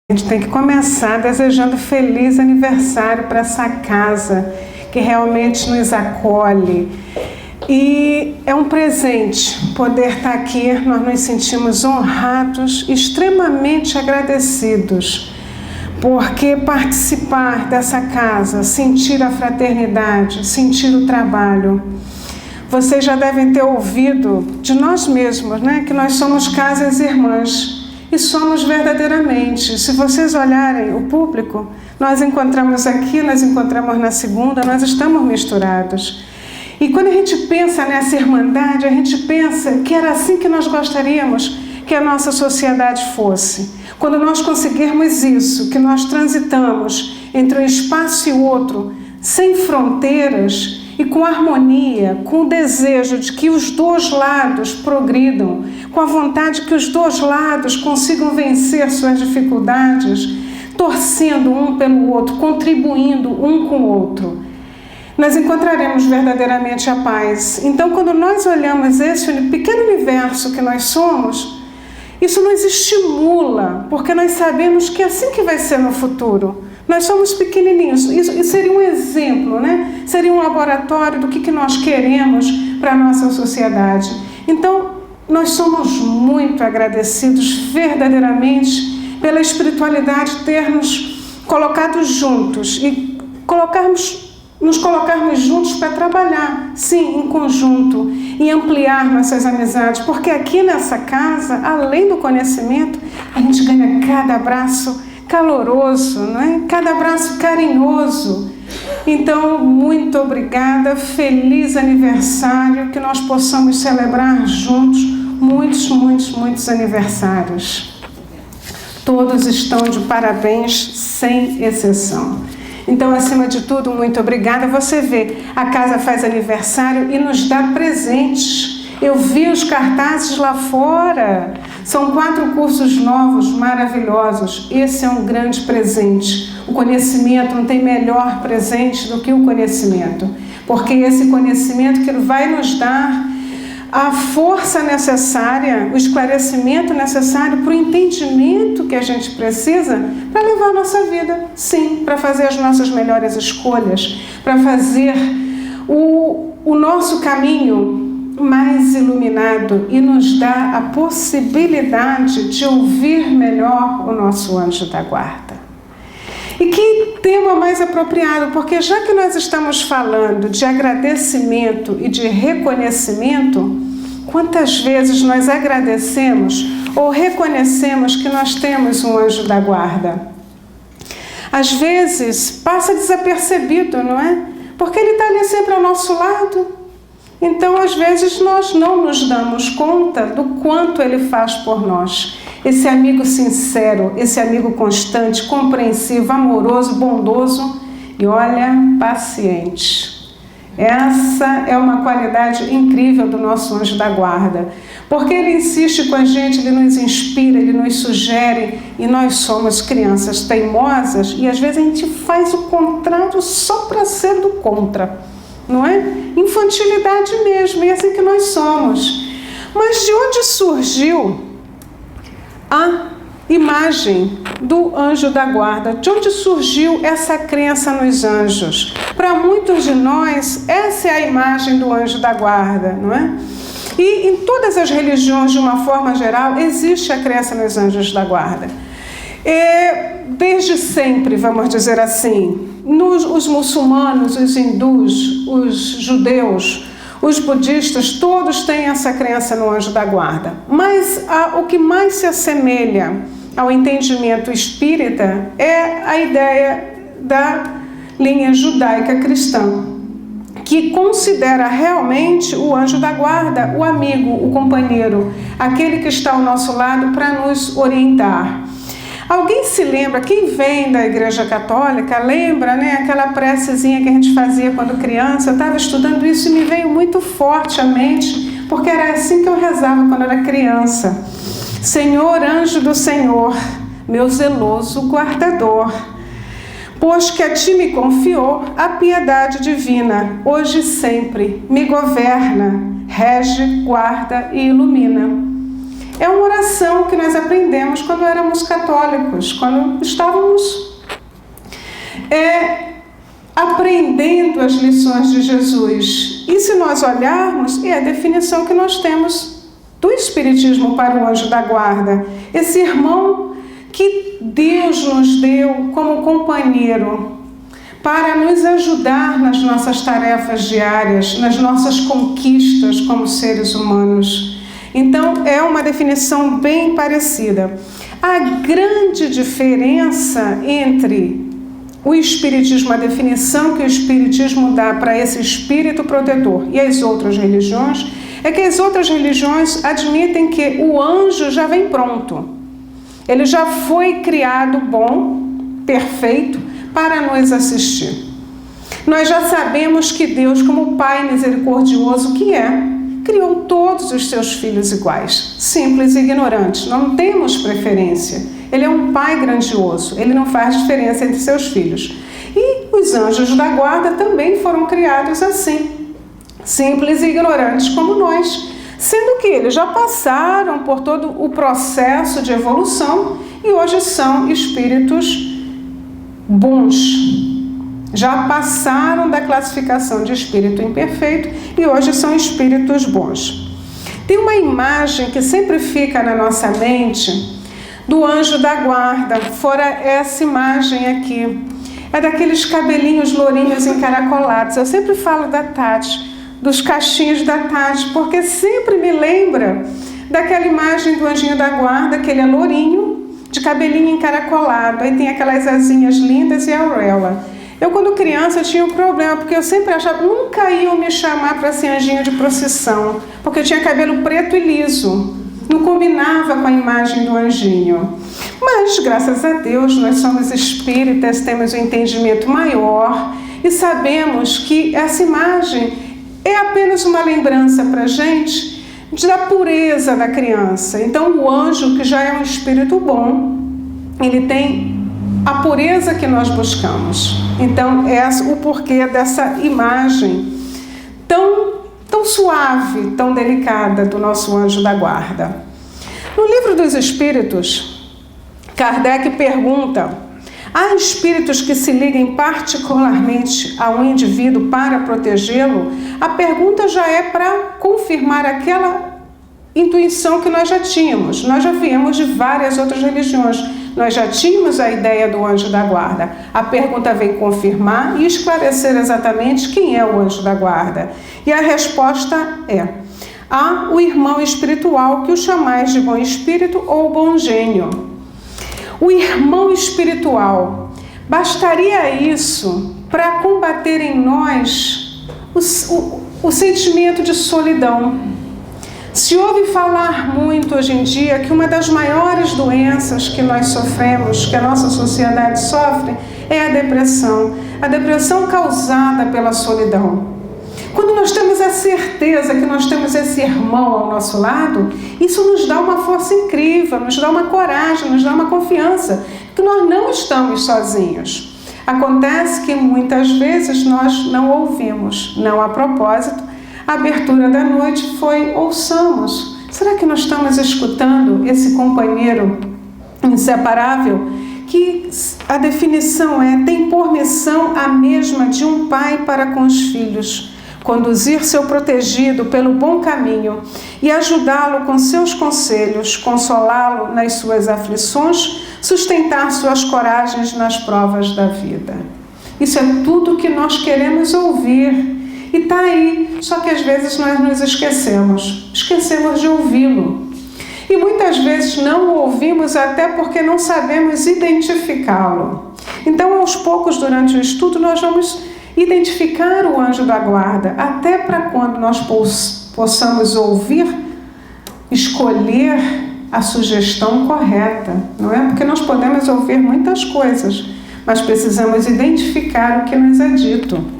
A gente tem que começar desejando feliz aniversário para essa casa que realmente nos acolhe. E é um presente poder estar aqui, nós nos sentimos honrados, extremamente agradecidos, porque participar dessa casa, sentir a fraternidade, sentir o trabalho. Vocês já devem ter ouvido de nós mesmos, né, que nós somos casas irmãs. E somos verdadeiramente. Se vocês olharem o público, nós encontramos aqui, nós encontramos na segunda, nós estamos misturados. E quando a gente pensa nessa irmandade, a gente pensa que era assim que nós gostaríamos que a nossa sociedade fosse. Quando nós conseguirmos isso, que nós transitamos entre um espaço e outro, sem fronteiras e com harmonia, com o desejo de que os dois lados progridam, com a vontade que os dois lados consigam vencer suas dificuldades, torcendo um pelo outro, contribuindo um com o outro, nós encontraremos verdadeiramente a paz. Então, quando nós olhamos esse pequeno universo que nós somos, isso nos estimula, porque nós sabemos que é assim que vai ser no futuro. Nós somos pequenininhos, isso seria um exemplo, né? Seria um laboratório do que nós queremos para a nossa sociedade. Então, nós somos muito agradecidos verdadeiramente pela espiritualidade ter nos colocado juntos e nos colocarmos juntos para trabalhar, sim, em conjunto, e ampliar nossas amizades, porque aqui nessa casa, além do conhecimento, a gente ganha cada abraço caloroso, não é? Cada abraço carinhoso. Então, muito obrigada, feliz aniversário, que nós possamos celebrar juntos muitos, muitos, muitos aniversários. Todos estão de parabéns, sem exceção. Então, acima de tudo, muito obrigada. Você vê, a casa faz aniversário e nos dá presentes. Eu vi os cartazes lá fora. São 4 cursos novos, maravilhosos. Esse é um grande presente. O conhecimento, não tem melhor presente do que o conhecimento. Porque esse conhecimento que ele vai nos dar a força necessária, o esclarecimento necessário para o entendimento que a gente precisa para levar a nossa vida. Sim, para fazer as nossas melhores escolhas, para fazer o nosso caminho mais iluminado e nos dá a possibilidade de ouvir melhor o nosso anjo da guarda. E que tema mais apropriado, porque já que nós estamos falando de agradecimento e de reconhecimento, quantas vezes nós agradecemos ou reconhecemos que nós temos um anjo da guarda? Às vezes passa desapercebido, não é? Porque ele está ali sempre ao nosso lado. Então, às vezes, nós não nos damos conta do quanto ele faz por nós. Esse amigo sincero, esse amigo constante, compreensivo, amoroso, bondoso e, olha, paciente. Essa é uma qualidade incrível do nosso anjo da guarda. Porque ele insiste com a gente, ele nos inspira, ele nos sugere, e nós somos crianças teimosas e, às vezes, a gente faz o contrário só para ser do contra. Não é? Infantilidade mesmo, é assim que nós somos. Mas de onde surgiu a imagem do anjo da guarda? De onde surgiu essa crença nos anjos? Para muitos de nós, essa é a imagem do anjo da guarda, não é? E em todas as religiões, de uma forma geral, existe a crença nos anjos da guarda. Desde sempre, vamos dizer assim, os muçulmanos, os hindus, os judeus, os budistas, todos têm essa crença no anjo da guarda. Mas o que mais se assemelha ao entendimento espírita é a ideia da linha judaica cristã, que considera realmente o anjo da guarda o amigo, o companheiro, aquele que está ao nosso lado para nos orientar. Alguém se lembra, quem vem da Igreja Católica, lembra, né, aquela precezinha que a gente fazia quando criança? Eu estava estudando isso e me veio muito forte à mente, porque era assim que eu rezava quando era criança. Senhor, anjo do Senhor, meu zeloso guardador, pois que a ti me confiou a piedade divina, hoje e sempre me governa, rege, guarda e ilumina. É uma oração que nós aprendemos quando éramos católicos, quando estávamos aprendendo as lições de Jesus. E se nós olharmos, é a definição que nós temos do Espiritismo para o anjo da guarda. Esse irmão que Deus nos deu como companheiro para nos ajudar nas nossas tarefas diárias, nas nossas conquistas como seres humanos. Então, é uma definição bem parecida. A grande diferença entre o Espiritismo, a definição que o Espiritismo dá para esse espírito protetor e as outras religiões, é que as outras religiões admitem que o anjo já vem pronto. Ele já foi criado bom, perfeito, para nos assistir. Nós já sabemos que Deus, como Pai misericordioso que é, criou todos os seus filhos iguais, simples e ignorantes. Não temos preferência. Ele é um Pai grandioso, ele não faz diferença entre seus filhos. E os anjos da guarda também foram criados assim, simples e ignorantes como nós, sendo que eles já passaram por todo o processo de evolução e hoje são espíritos bons. Já passaram da classificação de espírito imperfeito e hoje são espíritos bons. Tem uma imagem que sempre fica na nossa mente do anjo da guarda, fora essa imagem aqui. É daqueles cabelinhos lourinhos encaracolados. Eu sempre falo da Tati, dos cachinhos da Tati, porque sempre me lembra daquela imagem do anjinho da guarda, que ele é lourinho, de cabelinho encaracolado, aí tem aquelas asinhas lindas e a auréola. Eu, quando criança, tinha um problema, porque eu sempre achava, nunca iam me chamar para ser anjinho de procissão, porque eu tinha cabelo preto e liso, não combinava com a imagem do anjinho. Mas, graças a Deus, nós somos espíritas, temos um entendimento maior e sabemos que essa imagem é apenas uma lembrança para a gente da pureza da criança. Então, o anjo, que já é um espírito bom, ele tem a pureza que nós buscamos. Então, é o porquê dessa imagem tão suave, tão delicada do nosso anjo da guarda. No Livro dos Espíritos, Kardec pergunta: há espíritos que se liguem particularmente a um indivíduo para protegê-lo? A pergunta já é para confirmar aquela intuição que nós já tínhamos. Nós já viemos de várias outras religiões. Nós já tínhamos a ideia do anjo da guarda. A pergunta vem confirmar e esclarecer exatamente quem é o anjo da guarda. E a resposta é: há o irmão espiritual, que o chamais de bom espírito ou bom gênio. O irmão espiritual, bastaria isso para combater em nós o sentimento de solidão. Se ouve falar muito hoje em dia que uma das maiores doenças que nós sofremos, que a nossa sociedade sofre, é a depressão causada pela solidão. Quando nós temos a certeza que nós temos esse irmão ao nosso lado, isso nos dá uma força incrível, nos dá uma coragem, nos dá uma confiança, que nós não estamos sozinhos. Acontece que muitas vezes nós não ouvimos, não a propósito. A abertura da noite foi: ouçamos. Será que nós estamos escutando esse companheiro inseparável? Que a definição tem por missão a mesma de um pai para com os filhos: conduzir seu protegido pelo bom caminho e ajudá-lo com seus conselhos, consolá-lo nas suas aflições, sustentar suas coragens nas provas da vida. Isso é tudo que nós queremos ouvir. E está aí, só que às vezes nós nos esquecemos de ouvi-lo. E muitas vezes não o ouvimos até porque não sabemos identificá-lo. Então, aos poucos, durante o estudo, nós vamos identificar o anjo da guarda, até para quando nós possamos ouvir, escolher a sugestão correta, não é? Porque nós podemos ouvir muitas coisas, mas precisamos identificar o que nos é dito.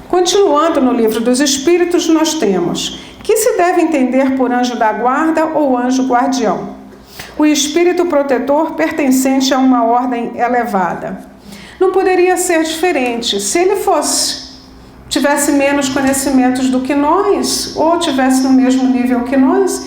Continuando no Livro dos Espíritos, nós temos: que se deve entender por anjo da guarda ou anjo guardião? O espírito protetor pertencente a uma ordem elevada. Não poderia ser diferente. Se ele tivesse menos conhecimentos do que nós, ou tivesse no mesmo nível que nós,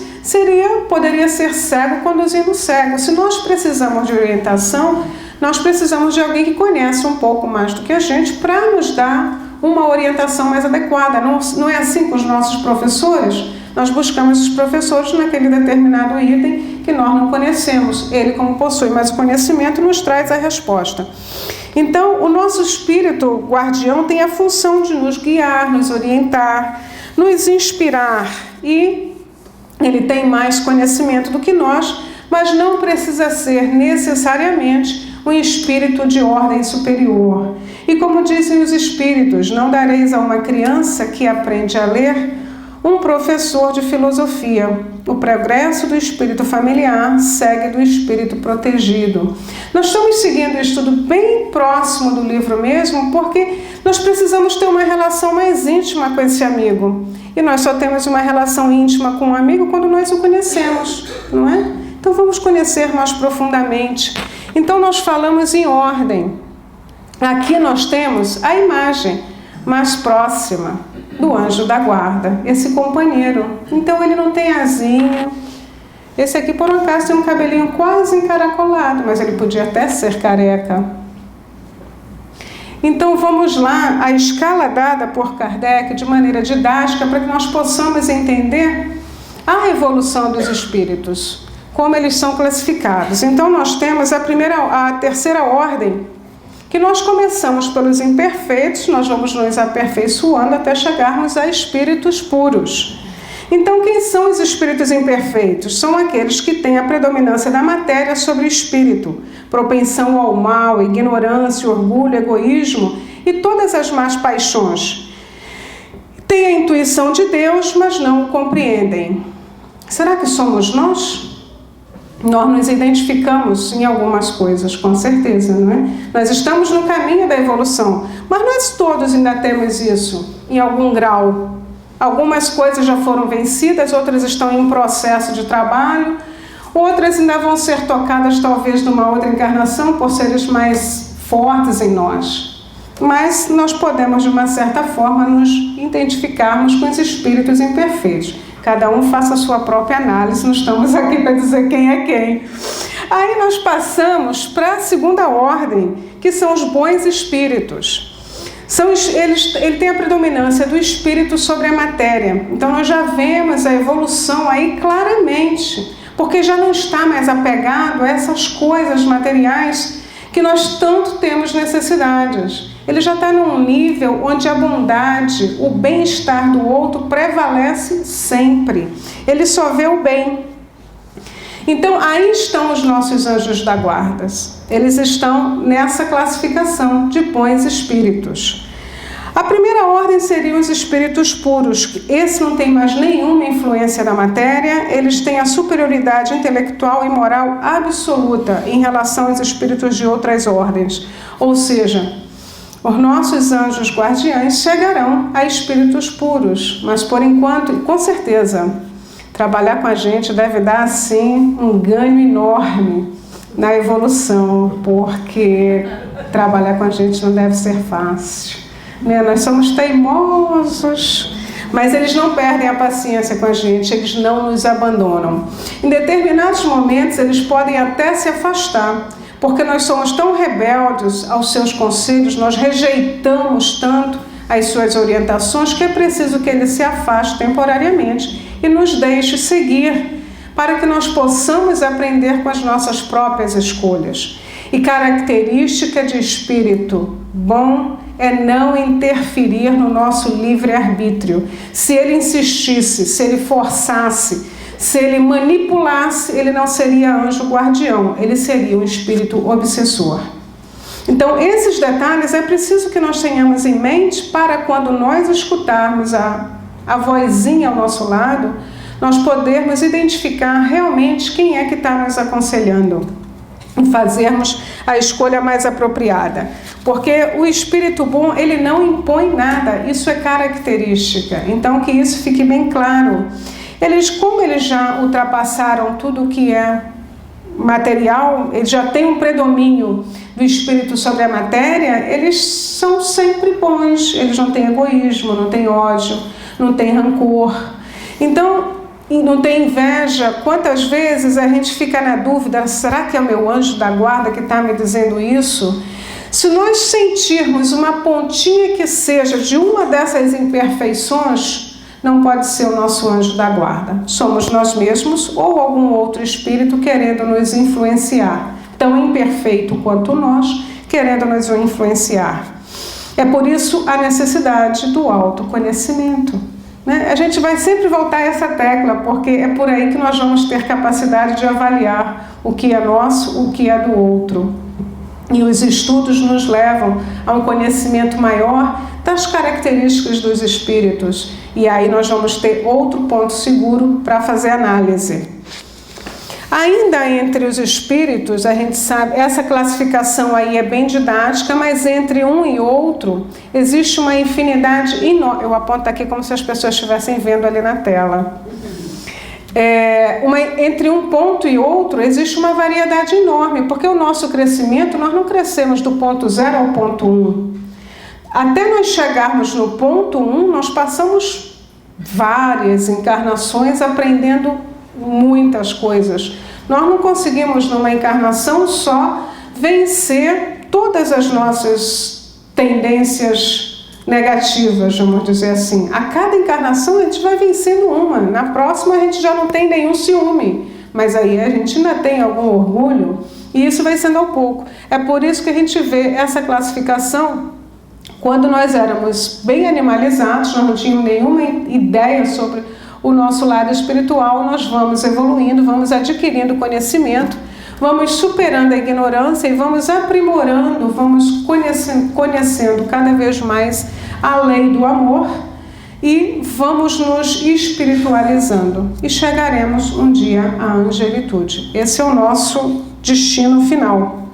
poderia ser cego conduzindo cego. Se nós precisamos de orientação, nós precisamos de alguém que conhece um pouco mais do que a gente para nos dar uma orientação mais adequada. Não é assim com os nossos professores? Nós buscamos os professores naquele determinado item que nós não conhecemos. Ele, como possui mais conhecimento, nos traz a resposta. Então, o nosso espírito guardião tem a função de nos guiar, nos orientar, nos inspirar, e ele tem mais conhecimento do que nós, mas não precisa ser necessariamente um espírito de ordem superior. E como dizem os espíritos, não dareis a uma criança que aprende a ler um professor de filosofia. O progresso do espírito familiar segue do espírito protegido. Nós estamos seguindo o estudo bem próximo do livro mesmo, porque nós precisamos ter uma relação mais íntima com esse amigo. E nós só temos uma relação íntima com um amigo quando nós o conhecemos, não é? Então vamos conhecer mais profundamente. Então nós falamos em ordem. Aqui nós temos a imagem mais próxima do anjo da guarda, esse companheiro. Então ele não tem asinho. Esse aqui, por um acaso, tem um cabelinho quase encaracolado, mas ele podia até ser careca. Então vamos lá, a escala dada por Kardec de maneira didática para que nós possamos entender a evolução dos espíritos, como eles são classificados. Então nós temos a terceira ordem, que nós começamos pelos imperfeitos, nós vamos nos aperfeiçoando até chegarmos a espíritos puros. Então, quem são os espíritos imperfeitos? São aqueles que têm a predominância da matéria sobre o espírito, propensão ao mal, ignorância, orgulho, egoísmo e todas as más paixões. Têm a intuição de Deus, mas não o compreendem. Será que somos nós? Nós nos identificamos em algumas coisas, com certeza, não é? Nós estamos no caminho da evolução, mas nós todos ainda temos isso, em algum grau. Algumas coisas já foram vencidas, outras estão em processo de trabalho, outras ainda vão ser tocadas talvez numa outra encarnação por seres mais fortes em nós. Mas nós podemos, de uma certa forma, nos identificarmos com os espíritos imperfeitos. Cada um faça a sua própria análise, não estamos aqui para dizer quem é quem. Aí nós passamos para a segunda ordem, que são os bons espíritos. Ele tem a predominância do espírito sobre a matéria. Então nós já vemos a evolução aí claramente, porque já não está mais apegado a essas coisas materiais que nós tanto temos necessidades. Ele já está num nível onde a bondade, o bem-estar do outro prevalece sempre. Ele só vê o bem. Então, aí estão os nossos anjos da guarda. Eles estão nessa classificação de bons espíritos. A primeira ordem seriam os espíritos puros. Esse não tem mais nenhuma influência na matéria, eles têm a superioridade intelectual e moral absoluta em relação aos espíritos de outras ordens. Ou seja, os nossos anjos guardiães chegarão a espíritos puros, mas por enquanto, com certeza, trabalhar com a gente deve dar, assim, um ganho enorme na evolução, porque trabalhar com a gente não deve ser fácil. Nós somos teimosos, mas eles não perdem a paciência com a gente, eles não nos abandonam. Em determinados momentos, eles podem até se afastar, porque nós somos tão rebeldes aos seus conselhos, nós rejeitamos tanto as suas orientações, que é preciso que ele se afaste temporariamente e nos deixe seguir, para que nós possamos aprender com as nossas próprias escolhas. E característica de espírito bom é não interferir no nosso livre-arbítrio. Se ele insistisse, se ele forçasse, se ele manipulasse, ele não seria anjo guardião, ele seria um espírito obsessor. Então, esses detalhes é preciso que nós tenhamos em mente para quando nós escutarmos a vozinha ao nosso lado, nós podermos identificar realmente quem é que está nos aconselhando e fazermos a escolha mais apropriada. Porque o espírito bom, ele não impõe nada, isso é característica. Então, que isso fique bem claro. Como eles já ultrapassaram tudo o que é material, eles já têm um predomínio do espírito sobre a matéria, eles são sempre bons, eles não têm egoísmo, não têm ódio, não têm rancor. Então, e não tem inveja. Quantas vezes a gente fica na dúvida, será que é o meu anjo da guarda que está me dizendo isso? Se nós sentirmos uma pontinha que seja de uma dessas imperfeições, não pode ser o nosso anjo da guarda. Somos nós mesmos ou algum outro espírito querendo nos influenciar, tão imperfeito quanto nós, querendo nos influenciar. É por isso a necessidade do autoconhecimento. A gente vai sempre voltar a essa tecla, porque é por aí que nós vamos ter capacidade de avaliar o que é nosso, o que é do outro. E os estudos nos levam a um conhecimento maior das características dos espíritos. E aí nós vamos ter outro ponto seguro para fazer análise. Ainda entre os espíritos, a gente sabe, essa classificação aí é bem didática, mas entre um e outro existe uma infinidade enorme. Eu aponto aqui como se as pessoas estivessem vendo ali na tela. Entre um ponto e outro existe uma variedade enorme, porque o nosso crescimento, nós não crescemos do ponto 0 ao ponto 1. Até nós chegarmos no ponto 1, nós passamos várias encarnações aprendendo muitas coisas. Nós não conseguimos numa encarnação só vencer todas as nossas tendências negativas, vamos dizer assim. A cada encarnação a gente vai vencendo uma. Na próxima a gente já não tem nenhum ciúme, mas aí a gente ainda tem algum orgulho e isso vai sendo ao pouco. É por isso que a gente vê essa classificação. Quando nós éramos bem animalizados, nós não tínhamos nenhuma ideia sobre o nosso lado espiritual, nós vamos evoluindo, vamos adquirindo conhecimento, vamos superando a ignorância e vamos aprimorando, vamos conhecendo cada vez mais a lei do amor e vamos nos espiritualizando e chegaremos um dia à angelitude. Esse é o nosso destino final.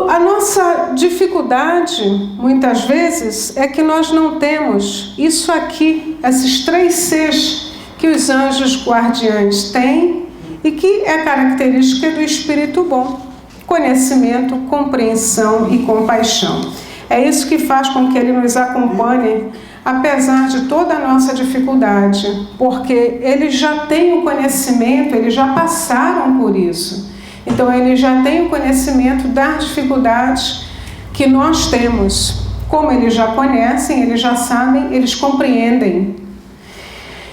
A nossa dificuldade, muitas vezes, é que nós não temos isso aqui, esses 3 Cs que os anjos guardiães têm e que é característica do espírito bom: conhecimento, compreensão e compaixão. É isso que faz com que ele nos acompanhe, apesar de toda a nossa dificuldade, porque eles já têm o conhecimento, eles já passaram por isso. Então, eles já têm o conhecimento das dificuldades que nós temos. Como eles já conhecem, eles já sabem, eles compreendem.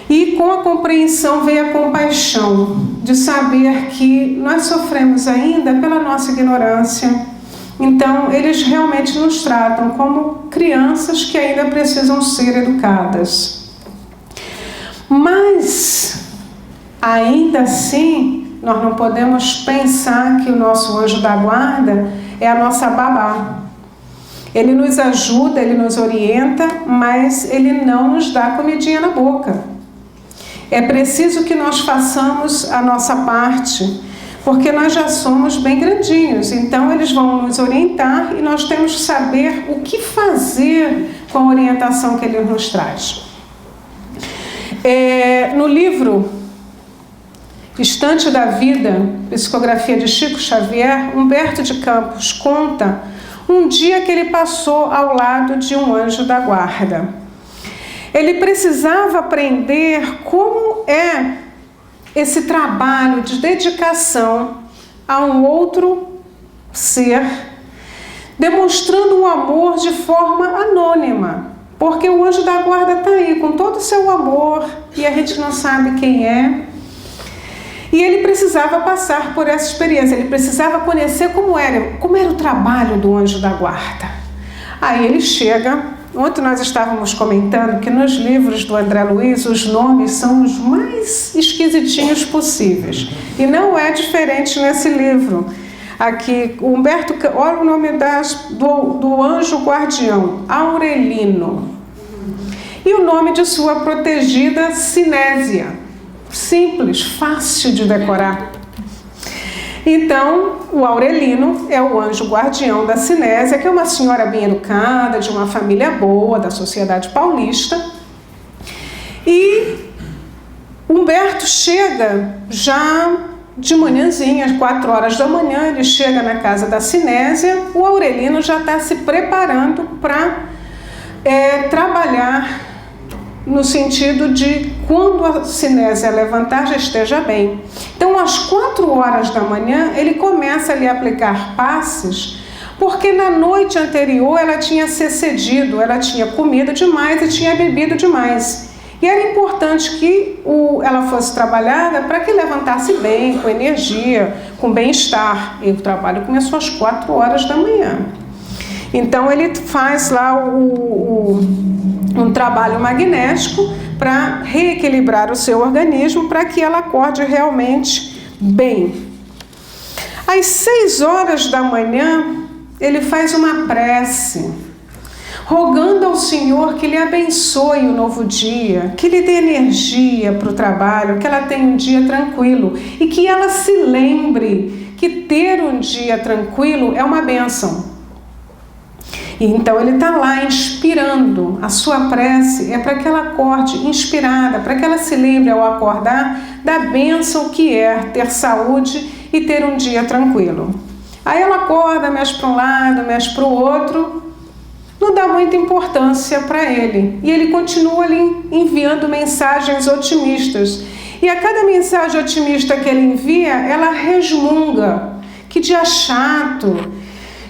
E com a compreensão vem a compaixão, de saber que nós sofremos ainda pela nossa ignorância. Então, eles realmente nos tratam como crianças que ainda precisam ser educadas. Mas, ainda assim, nós não podemos pensar que o nosso anjo da guarda é a nossa babá. Ele nos ajuda, ele nos orienta, mas ele não nos dá comidinha na boca. É preciso que nós façamos a nossa parte, porque nós já somos bem grandinhos. Então, eles vão nos orientar e nós temos que saber o que fazer com a orientação que ele nos traz. No livro Estante da Vida, psicografia de Chico Xavier, Humberto de Campos conta um dia que ele passou ao lado de um anjo da guarda. Ele precisava aprender como é esse trabalho de dedicação a um outro ser, demonstrando um amor de forma anônima, porque o anjo da guarda está aí com todo o seu amor e a gente não sabe quem é. E ele precisava passar por essa experiência, ele precisava conhecer como era o trabalho do anjo da guarda. Aí ele chega, ontem nós estávamos comentando que nos livros do André Luiz os nomes são os mais esquisitinhos possíveis. E não é diferente nesse livro. Aqui, Humberto, olha o nome do anjo guardião, Aurelino. E o nome de sua protegida, Sinésia. Simples, fácil de decorar. Então, o Aurelino é o anjo guardião da Sinésia, que é uma senhora bem educada, de uma família boa, da sociedade paulista. E Humberto chega já de manhãzinha, 4 horas da manhã, ele chega na casa da Sinésia, o Aurelino já está se preparando para trabalhar no sentido de quando a Sinésia levantar já esteja bem. Então, às 4 horas da manhã, ele começa a lhe aplicar passes, porque na noite anterior ela tinha se excedido, ela tinha comido demais e tinha bebido demais. E era importante que ela fosse trabalhada para que levantasse bem, com energia, com bem-estar. E o trabalho começou às 4 horas da manhã. Então ele faz lá um trabalho magnético para reequilibrar o seu organismo para que ela acorde realmente bem. Às 6 horas da manhã, ele faz uma prece, rogando ao Senhor que lhe abençoe o novo dia, que lhe dê energia para o trabalho, que ela tenha um dia tranquilo e que ela se lembre que ter um dia tranquilo é uma bênção. E então ele está lá inspirando, a sua prece é para que ela acorde inspirada, para que ela se lembre ao acordar da bênção que é ter saúde e ter um dia tranquilo. Aí ela acorda, mexe para um lado, mexe para o outro, não dá muita importância para ele. E ele continua ali enviando mensagens otimistas. E a cada mensagem otimista que ele envia, ela resmunga. Que dia chato,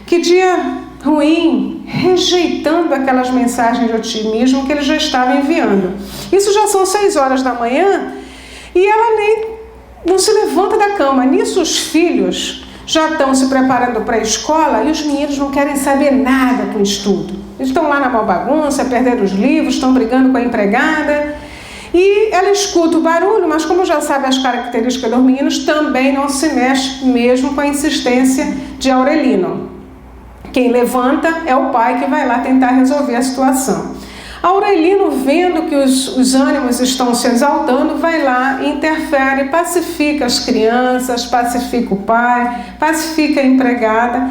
que dia ruim, rejeitando aquelas mensagens de otimismo que ele já estava enviando. Isso já são 6 horas da manhã e ela nem não se levanta da cama. Nisso os filhos já estão se preparando para a escola e os meninos não querem saber nada com estudo. Eles estão lá na maior bagunça, perderam os livros, estão brigando com a empregada. E ela escuta o barulho, mas como já sabe as características dos meninos, também não se mexe mesmo com a insistência de Aurelino. Quem levanta é o pai que vai lá tentar resolver a situação. Aurelino, vendo que os ânimos estão se exaltando, vai lá, interfere, pacifica as crianças, pacifica o pai, pacifica a empregada,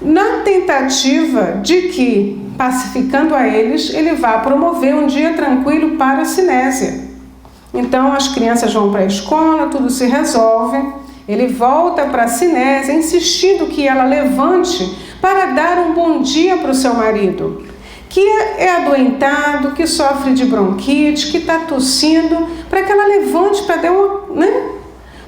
na tentativa de que, pacificando a eles, ele vá promover um dia tranquilo para a Sinésia. Então as crianças vão para a escola, tudo se resolve, ele volta para a Sinésia, insistindo que ela levante para dar um bom dia para o seu marido, que é adoentado, que sofre de bronquite, que está tossindo, para que ela levante para dar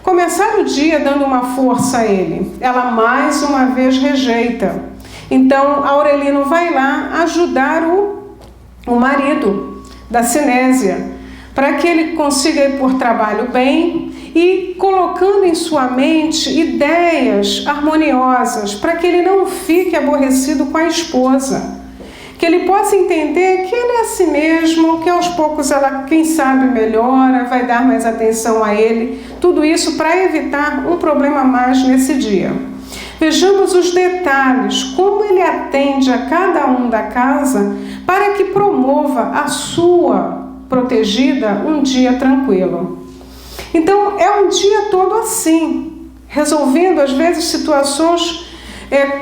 começar o dia dando uma força a ele. Ela mais uma vez rejeita. Então Aurelino vai lá ajudar o marido da Sinésia, para que ele consiga ir por trabalho bem e colocando em sua mente ideias harmoniosas para que ele não fique aborrecido com a esposa, que ele possa entender que ele é assim mesmo, que aos poucos ela, quem sabe, melhora, vai dar mais atenção a ele, tudo isso para evitar um problema a mais nesse dia. Vejamos os detalhes, como ele atende a cada um da casa para que promova a sua protegida um dia tranquilo. Então é um dia todo assim, resolvendo às vezes situações,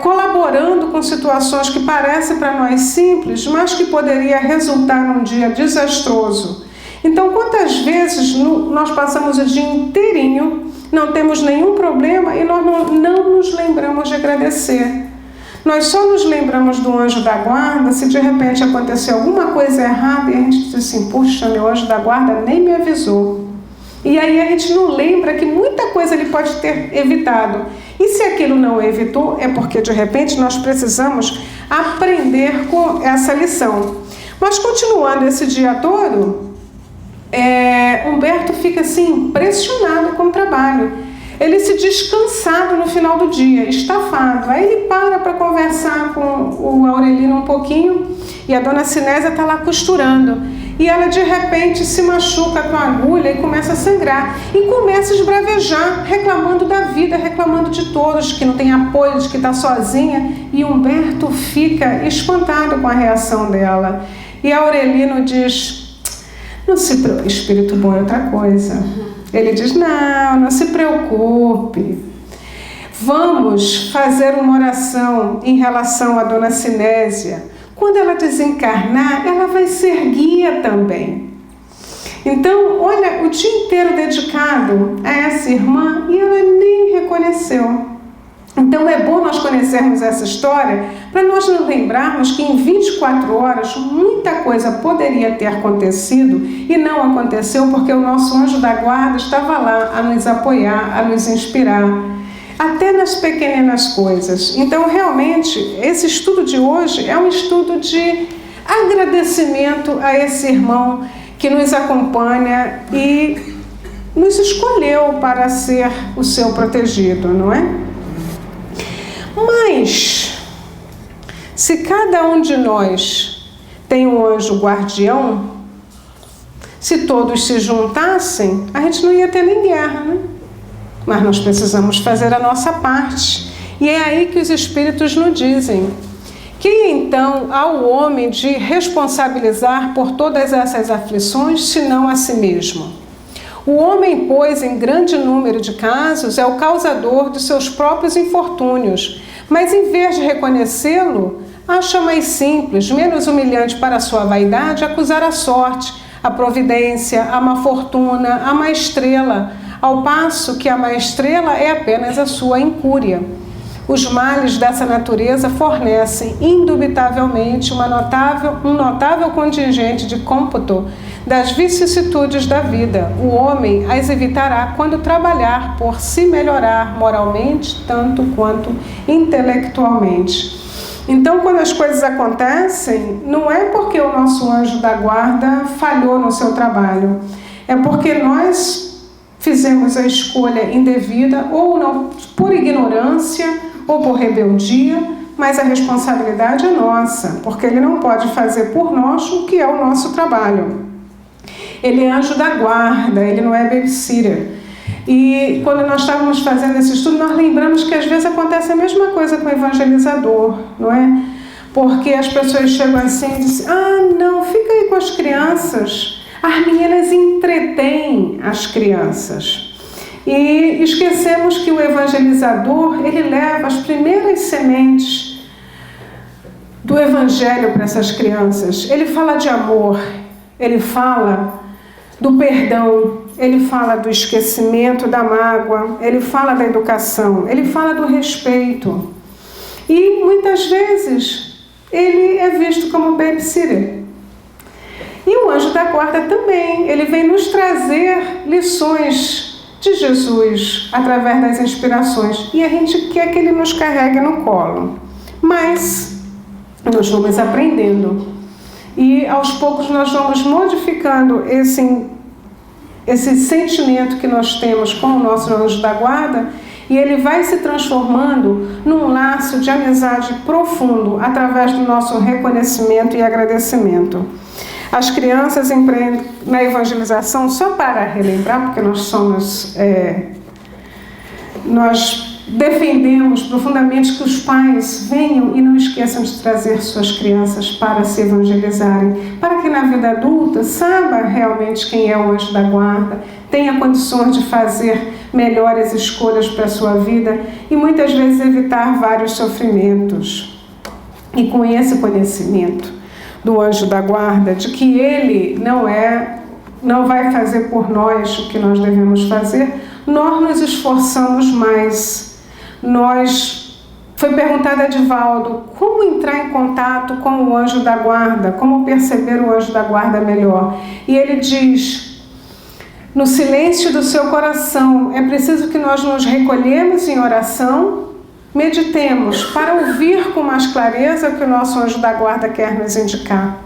colaborando com situações que parecem para nós simples, mas que poderia resultar num dia desastroso. Então quantas vezes nós passamos o dia inteirinho, não temos nenhum problema e nós não nos lembramos de agradecer. Nós só nos lembramos do anjo da guarda se de repente aconteceu alguma coisa errada e a gente diz assim, puxa, meu anjo da guarda nem me avisou. E aí a gente não lembra que muita coisa ele pode ter evitado. E se aquilo não evitou, é porque de repente nós precisamos aprender com essa lição. Mas continuando esse dia todo, Humberto fica assim impressionado com o trabalho. Ele se diz cansado no final do dia, estafado. Aí ele para conversar com o Aurelino um pouquinho e a dona Sinésia está lá costurando. E ela de repente se machuca com a agulha e começa a sangrar. E começa a esbravejar, reclamando da vida, reclamando de todos, que não tem apoio, de que está sozinha. E Humberto fica espantado com a reação dela. E Aurelino diz, não se preocupe, espírito bom é outra coisa. Ele diz, não se preocupe. Vamos fazer uma oração em relação à dona Sinésia. Quando ela desencarnar, ela vai ser guia também. Então, olha, o dia inteiro dedicado a essa irmã e ela nem reconheceu. Então é bom nós conhecermos essa história para nós nos lembrarmos que em 24 horas muita coisa poderia ter acontecido e não aconteceu porque o nosso anjo da guarda estava lá a nos apoiar, a nos inspirar, até nas pequenas coisas. Então realmente esse estudo de hoje é um estudo de agradecimento a esse irmão que nos acompanha e nos escolheu para ser o seu protegido, não é? Mas, se cada um de nós tem um anjo guardião, se todos se juntassem, a gente não ia ter nem guerra, né? Mas nós precisamos fazer a nossa parte. E é aí que os Espíritos nos dizem: quem então há o homem de responsabilizar por todas essas aflições, senão a si mesmo? O homem, pois, em grande número de casos, é o causador de seus próprios infortúnios, mas em vez de reconhecê-lo, acha mais simples, menos humilhante para a sua vaidade, acusar a sorte, a providência, a má fortuna, a má estrela, ao passo que a má estrela é apenas a sua incúria. Os males dessa natureza fornecem, indubitavelmente, um notável contingente de cômputo das vicissitudes da vida. O homem as evitará quando trabalhar por se melhorar moralmente, tanto quanto intelectualmente. Então, quando as coisas acontecem, não é porque o nosso anjo da guarda falhou no seu trabalho, é porque nós fizemos a escolha indevida, ou não, por ignorância, ou por rebeldia, mas a responsabilidade é nossa, porque ele não pode fazer por nós o que é o nosso trabalho. Ele é anjo da guarda, ele não é babysitter. E quando nós estávamos fazendo esse estudo, nós lembramos que às vezes acontece a mesma coisa com o evangelizador, não é? Porque as pessoas chegam assim e dizem: ah, não, fica aí com as crianças. As meninas entretêm as crianças. E esquecemos que o evangelizador, ele leva as primeiras sementes do evangelho para essas crianças. Ele fala de amor, ele fala do perdão, ele fala do esquecimento, da mágoa, ele fala da educação, ele fala do respeito. E muitas vezes ele é visto como babysitter. E o anjo da guarda também, ele vem nos trazer lições de Jesus através das inspirações. E a gente quer que ele nos carregue no colo. Mas nós vamos aprendendo. E aos poucos nós vamos modificando esse sentimento que nós temos com o nosso anjo da guarda, e ele vai se transformando num laço de amizade profundo através do nosso reconhecimento e agradecimento. As crianças empreendem na evangelização, só para relembrar, porque nós defendemos profundamente que os pais venham e não esqueçam de trazer suas crianças para se evangelizarem, para que na vida adulta saiba realmente quem é o anjo da guarda, tenha condições de fazer melhores escolhas para a sua vida e muitas vezes evitar vários sofrimentos. E com esse conhecimento do anjo da guarda, de que ele não vai fazer por nós o que nós devemos fazer, nós nos esforçamos mais. Foi perguntado a Edivaldo como entrar em contato com o anjo da guarda, como perceber o anjo da guarda melhor. E ele diz: no silêncio do seu coração, é preciso que nós nos recolhemos em oração, meditemos para ouvir com mais clareza o que o nosso anjo da guarda quer nos indicar.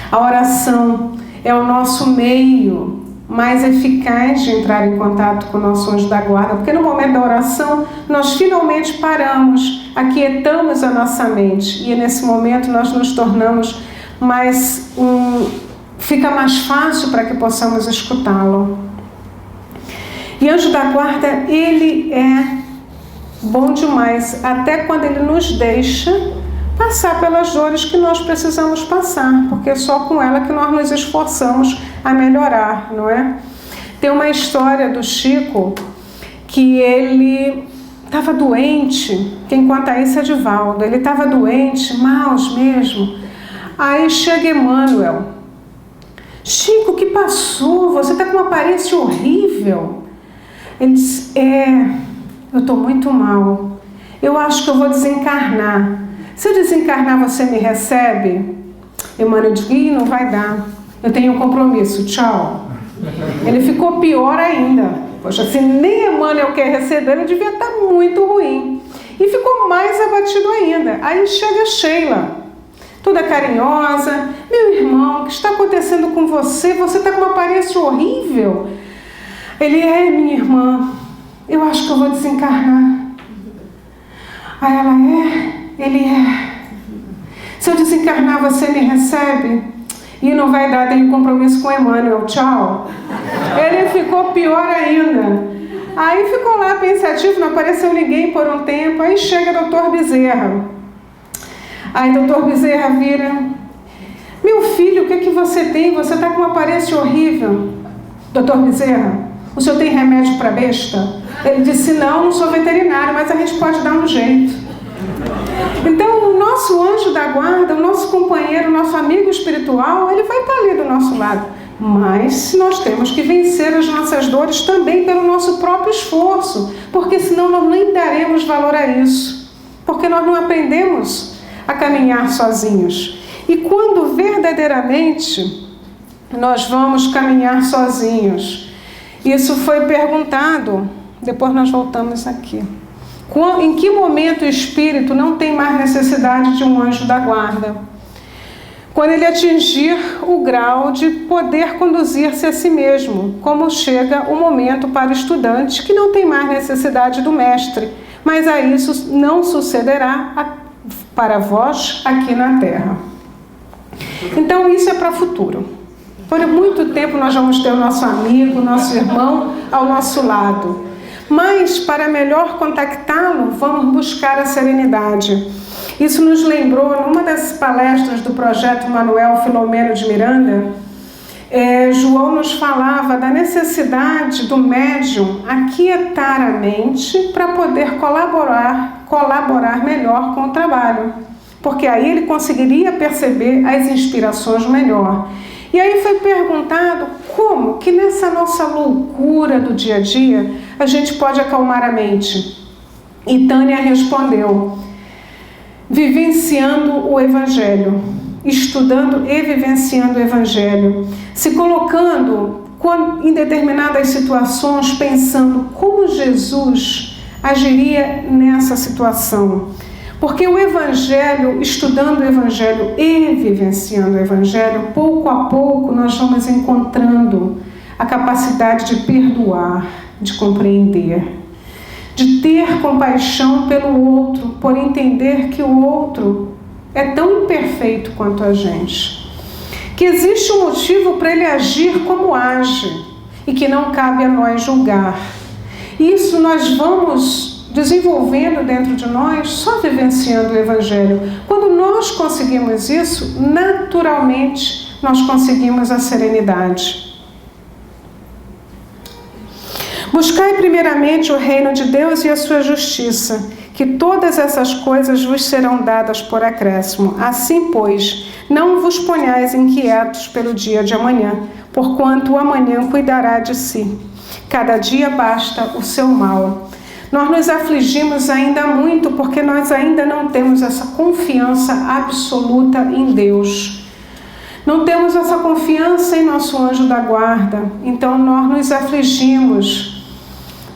A oração é o nosso meio mais eficaz de entrar em contato com o nosso anjo da guarda, porque no momento da oração nós finalmente paramos, aquietamos a nossa mente, e nesse momento nós nos tornamos fica mais fácil para que possamos escutá-lo. E anjo da guarda, ele é bom demais, até quando ele nos deixa passar pelas dores que nós precisamos passar, porque é só com ela que nós nos esforçamos a melhorar, não é? Tem uma história do Chico que ele estava doente, quem conta isso é Edivaldo, ele estava doente, maus mesmo. Aí chega Emmanuel: Chico, o que passou? Você está com uma aparência horrível. Ele diz: eu estou muito mal. eu acho que eu vou desencarnar. Se eu desencarnar, você me recebe? Emmanuel disse, não vai dar. Eu tenho um compromisso, tchau. Ele ficou pior ainda. Poxa, se nem Emmanuel quer receber, ele devia estar muito ruim. E ficou mais abatido ainda. Aí chega Sheila, toda carinhosa. Meu irmão, o que está acontecendo com você? Você está com uma aparência horrível. Ele minha irmã, eu acho que eu vou desencarnar. Aí ela ele Se eu desencarnar, você me recebe? E não vai dar, tenho compromisso com Emmanuel, tchau. Ele ficou pior ainda. Aí ficou lá pensativo, não apareceu ninguém por um tempo. Aí chega o Dr. Bezerra. Aí Dr. Bezerra vira, meu filho, o que que você tem? Você está com uma aparência horrível. Dr. Bezerra, o senhor tem remédio para besta? Ele disse, não sou veterinário, mas a gente pode dar um jeito. Então o nosso anjo da guarda, o nosso companheiro, o nosso amigo espiritual, ele vai estar ali do nosso lado. Mas nós temos que vencer as nossas dores também pelo nosso próprio esforço, porque senão nós nem daremos valor a isso, porque nós não aprendemos a caminhar sozinhos. E quando verdadeiramente nós vamos caminhar sozinhos, isso foi perguntado, depois nós voltamos aqui. Em que momento o espírito não tem mais necessidade de um anjo da guarda? Quando ele atingir o grau de poder conduzir-se a si mesmo, como chega o momento para o estudante que não tem mais necessidade do mestre, mas a isso não sucederá para vós aqui na Terra. Então isso é para o futuro. Por muito tempo nós vamos ter o nosso amigo, o nosso irmão ao nosso lado. Mas para melhor contactá-lo, vamos buscar a serenidade. Isso nos lembrou, numa das palestras do projeto Manuel Filomeno de Miranda, João nos falava da necessidade do médium aquietar a mente para poder colaborar melhor com o trabalho, porque aí ele conseguiria perceber as inspirações melhor. E aí foi perguntado como que nessa nossa loucura do dia a dia a gente pode acalmar a mente. E Tânia respondeu, vivenciando o Evangelho, estudando e vivenciando o Evangelho, se colocando em determinadas situações, pensando como Jesus agiria nessa situação. Porque o Evangelho, estudando o Evangelho e vivenciando o Evangelho, pouco a pouco nós vamos encontrando a capacidade de perdoar, de compreender, de ter compaixão pelo outro, por entender que o outro é tão imperfeito quanto a gente, que existe um motivo para ele agir como age e que não cabe a nós julgar. Isso nós vamos desenvolvendo dentro de nós só vivenciando o Evangelho. Quando nós conseguimos isso, naturalmente nós conseguimos a serenidade. Buscai primeiramente o reino de Deus e a sua justiça, que todas essas coisas vos serão dadas por acréscimo. Assim, pois, não vos ponhais inquietos pelo dia de amanhã, porquanto o amanhã cuidará de si. Cada dia basta o seu mal. Nós nos afligimos ainda muito porque nós ainda não temos essa confiança absoluta em Deus. Não temos essa confiança em nosso anjo da guarda. Então nós nos afligimos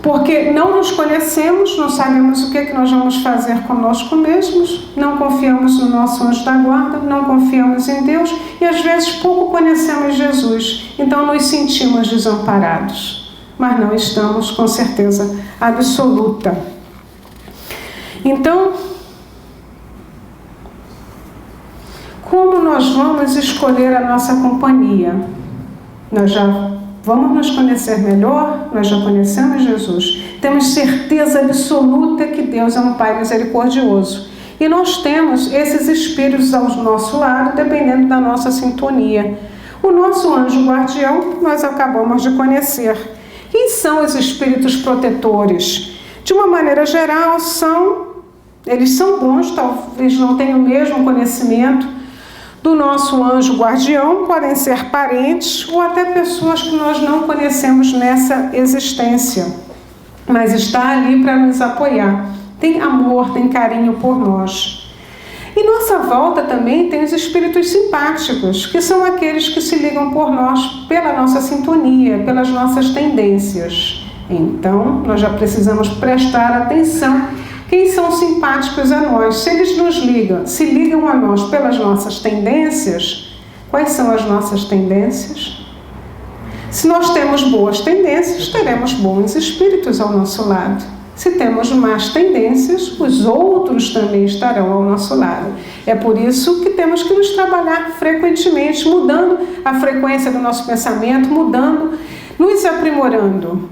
porque não nos conhecemos, não sabemos o que nós vamos fazer conosco mesmos, não confiamos no nosso anjo da guarda, não confiamos em Deus e às vezes pouco conhecemos Jesus. Então nos sentimos desamparados. Mas não estamos com certeza absoluta. Então, como nós vamos escolher a nossa companhia? Nós já vamos nos conhecer melhor, nós já conhecemos Jesus. Temos certeza absoluta que Deus é um Pai misericordioso. E nós temos esses espíritos ao nosso lado, dependendo da nossa sintonia. O nosso anjo guardião, nós acabamos de conhecer. Quem são os espíritos protetores? De uma maneira geral, eles são bons, talvez não tenham o mesmo conhecimento do nosso anjo guardião, podem ser parentes ou até pessoas que nós não conhecemos nessa existência, mas está ali para nos apoiar. tem amor, tem carinho por nós. Em nossa volta também tem os espíritos simpáticos, que são aqueles que se ligam por nós pela nossa sintonia, pelas nossas tendências. Então, nós já precisamos prestar atenção quem são simpáticos a nós. Se eles se ligam a nós pelas nossas tendências, quais são as nossas tendências? Se nós temos boas tendências, teremos bons espíritos ao nosso lado. Se temos más tendências, os outros também estarão ao nosso lado. É por isso que temos que nos trabalhar frequentemente, mudando a frequência do nosso pensamento, mudando, nos aprimorando.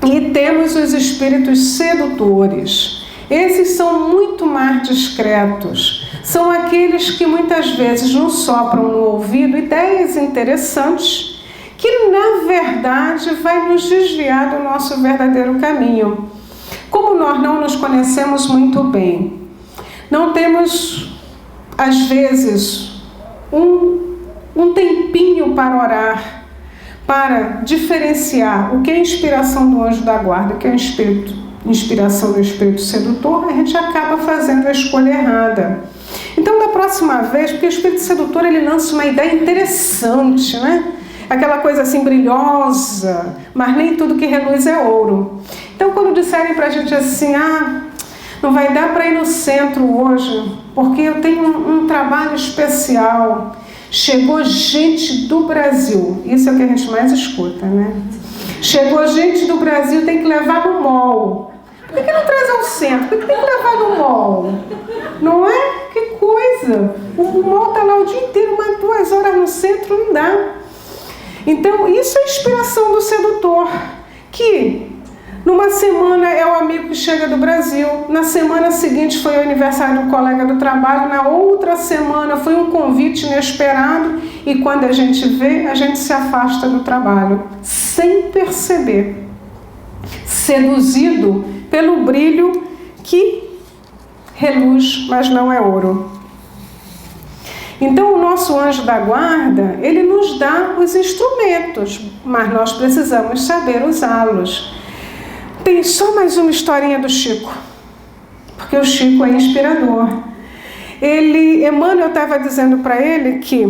E temos os espíritos sedutores. Esses são muito mais discretos. São aqueles que muitas vezes nos sopram no ouvido ideias interessantes, que na verdade vai nos desviar do nosso verdadeiro caminho. Como nós não nos conhecemos muito bem, não temos, às vezes, um tempinho para orar, para diferenciar o que é inspiração do anjo da guarda, o que é inspiração do espírito sedutor, a gente acaba fazendo a escolha errada. Então, da próxima vez, porque o espírito sedutor ele lança uma ideia interessante, né? Aquela coisa assim brilhosa, mas nem tudo que reluz é ouro. Então, quando disserem pra gente assim, não vai dar para ir no centro hoje, porque eu tenho um trabalho especial, chegou gente do Brasil, isso é o que a gente mais escuta, né? Chegou gente do Brasil, tem que levar no mall. Por que não traz ao centro? Por que tem que levar no mall? Não é? Que coisa! O mall está lá o dia inteiro, mas 2 horas no centro não dá. Então, isso é a inspiração do sedutor, que numa semana é o amigo que chega do Brasil, na semana seguinte foi o aniversário do colega do trabalho, na outra semana foi um convite inesperado e quando a gente vê, a gente se afasta do trabalho, sem perceber, seduzido pelo brilho que reluz, mas não é ouro. Então, o nosso anjo da guarda, ele nos dá os instrumentos, mas nós precisamos saber usá-los. Tem só mais uma historinha do Chico, porque o Chico é inspirador. Emmanuel estava dizendo para ele que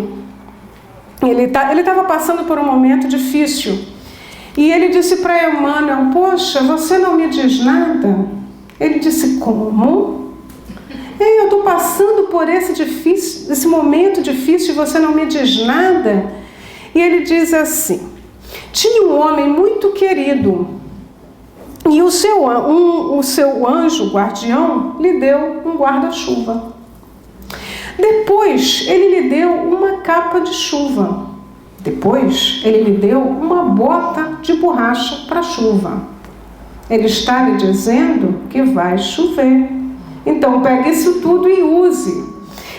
ele estava passando por um momento difícil. E ele disse para Emmanuel, poxa, você não me diz nada? Ele disse, como? Eu estou passando por esse momento difícil e você não me diz nada? E ele diz assim, tinha um homem muito querido e o seu anjo guardião lhe deu um guarda-chuva. Depois ele lhe deu uma capa de chuva. Depois ele lhe deu uma bota de borracha para chuva. Ele está lhe dizendo que vai chover. Então, pegue isso tudo e use.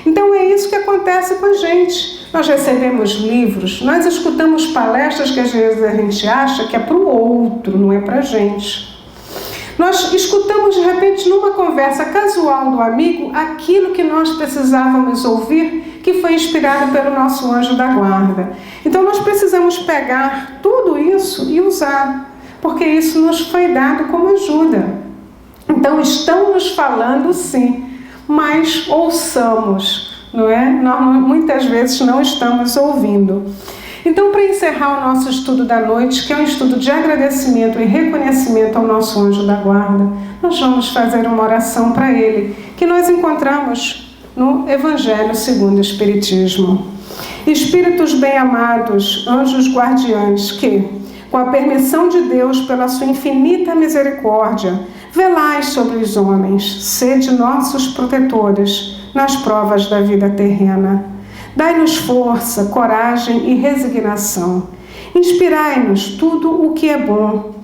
Então, é isso que acontece com a gente. Nós recebemos livros, nós escutamos palestras que às vezes a gente acha que é para o outro, não é para a gente. Nós escutamos, de repente, numa conversa casual do amigo, aquilo que nós precisávamos ouvir, que foi inspirado pelo nosso anjo da guarda. Então, nós precisamos pegar tudo isso e usar, porque isso nos foi dado como ajuda. Então, estão nos falando sim, mas ouçamos, não é? Nós muitas vezes não estamos ouvindo. Então, para encerrar o nosso estudo da noite, que é um estudo de agradecimento e reconhecimento ao nosso anjo da guarda, nós vamos fazer uma oração para ele, que nós encontramos no Evangelho segundo o Espiritismo. Espíritos bem-amados, anjos guardiães, que, com a permissão de Deus, pela sua infinita misericórdia, velai sobre os homens, sede nossos protetores nas provas da vida terrena. Dai-nos força, coragem e resignação. Inspirai-nos tudo o que é bom.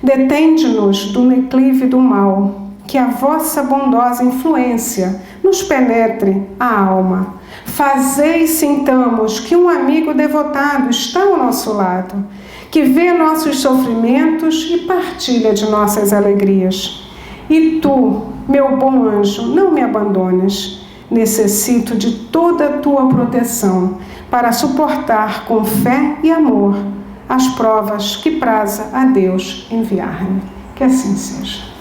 Detende-nos do declive do mal. Que a vossa bondosa influência nos penetre a alma. Fazei sintamos que um amigo devotado está ao nosso lado, que vê nossos sofrimentos e partilha de nossas alegrias. E tu, meu bom anjo, não me abandones. Necessito de toda a tua proteção para suportar com fé e amor as provas que praza a Deus enviar-me. Que assim seja.